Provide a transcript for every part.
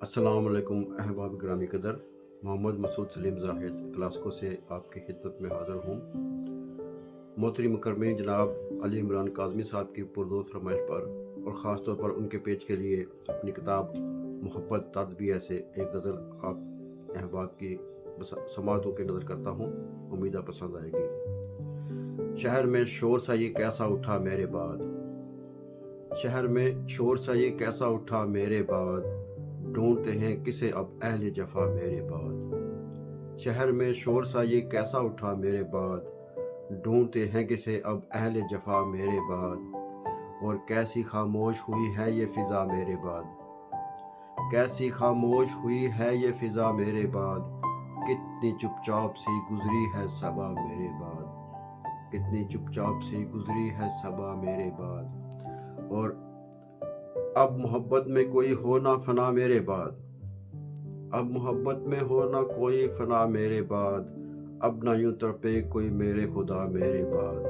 السلام علیکم احباب گرامی قدر، محمد مسعود سلیم زاہد کلاسکو سے آپ کی خدمت میں حاضر ہوں۔ محترم مکرمین جناب علی عمران کاظمی صاحب کی پرزور فرمائش پر اور خاص طور پر ان کے پیج کے لیے اپنی کتاب محبت تدبیہ سے ایک غزل آپ احباب کی سماعتوں کی نظر کرتا ہوں، امیدہ پسند آئے گی۔ شہر میں شور سا یہ کیسا اٹھا میرے بعد، شہر میں شور سا یہ کیسا اٹھا میرے بعد، ڈھونڈتے ہیں کسے اب اہل جفا میرے بعد۔ شہر میں شور سا یہ کیسا اٹھا میرے بعد، ڈھونڈتے ہیں کسے اب اہل جفا میرے بعد۔ اور کیسی خاموش ہوئی ہے یہ فضا میرے بعد، کیسی خاموش ہوئی ہے یہ فضا میرے بعد، کتنی چپ چاپ سی گزری ہے صبا میرے بعد، کتنی چپ چاپ سی گزری ہے صبا میرے بعد۔ اور اب محبت میں کوئی ہو نہ فنا میرے بعد، اب محبت میں ہو نہ کوئی فنا میرے بعد، اب نہ یوں تڑپے کوئی میرے خدا میرے بعد۔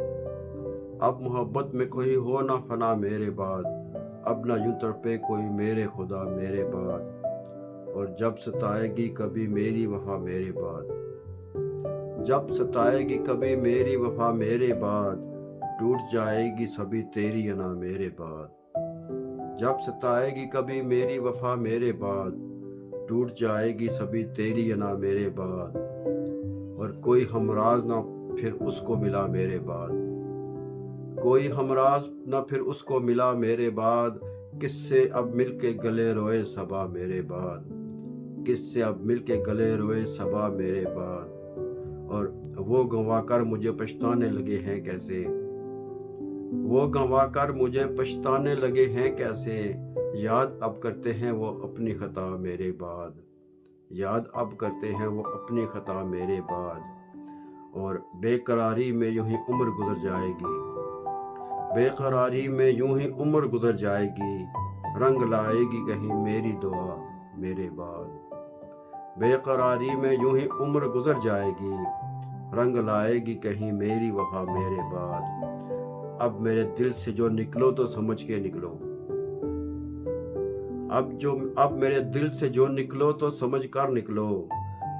اب محبت میں کوئی ہو نہ فنا میرے بعد، اب نہ یوں تڑپے کوئی میرے خدا میرے بعد۔ اور جب ستائے گی کبھی میری وفا میرے بعد، جب ستائے گی کبھی میری وفا میرے بعد، ٹوٹ جائے گی سبھی تیری انا میرے بعد۔ جب ستائے گی کبھی میری وفا میرے بعد، ٹوٹ جائے گی سبھی تیری انا میرے بعد۔ اور کوئی ہمراز نہ پھر اس کو ملا میرے بعد، کوئی ہمراز نہ پھر اس کو ملا میرے بعد، کس سے اب مل کے گلے روئے صبا میرے بعد، کس سے اب مل کے گلے روئے صبا میرے بعد۔ اور وہ گنوا کر مجھے پچھتانے لگے ہیں کیسے، وہ گنوا کر مجھے پچھتانے لگے ہیں کیسے، یاد اب کرتے ہیں وہ اپنی خطا میرے بعد، یاد اب کرتے ہیں وہ اپنی خطا میرے بعد۔ اور بے قراری میں یوں ہی عمر گزر جائے گی، بے قراری میں یوں ہی عمر گزر جائے گی، رنگ لائے گی کہیں میری دعا میرے بعد۔ بے قراری میں یوں ہی عمر گزر جائے گی، رنگ لائے گی کہیں میری وفا میرے بعد۔ اب میرے دل سے جو نکلو تو سمجھ کے نکلو، اب میرے دل سے جو نکلو تو سمجھ کر نکلو،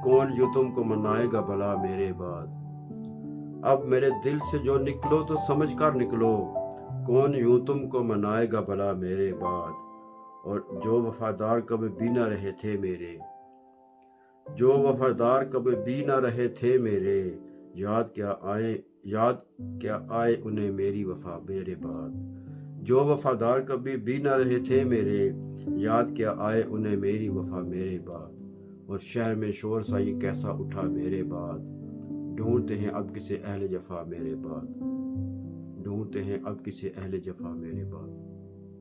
کون یوں تم کو منائے گا بھلا میرے بعد۔ اب میرے دل سے جو نکلو تو سمجھ کر نکلو، کون یوں تم کو منائے گا بھلا میرے بعد۔ اور جو وفادار کبھی بھی نہ رہے تھے میرے، جو وفادار کبھی بھی نہ رہے تھے میرے، یاد کیا آئے انہیں میری وفا میرے بعد۔ جو وفادار کبھی بھی نہ رہے تھے میرے، یاد کیا آئے انہیں میری وفا میرے بعد۔ اور شہر میں شور سا یہ کیسا اٹھا میرے بعد، ڈھونڈتے ہیں اب کسے اہل جفا میرے بعد، ڈھونڈتے ہیں اب کسے اہل جفا میرے بعد۔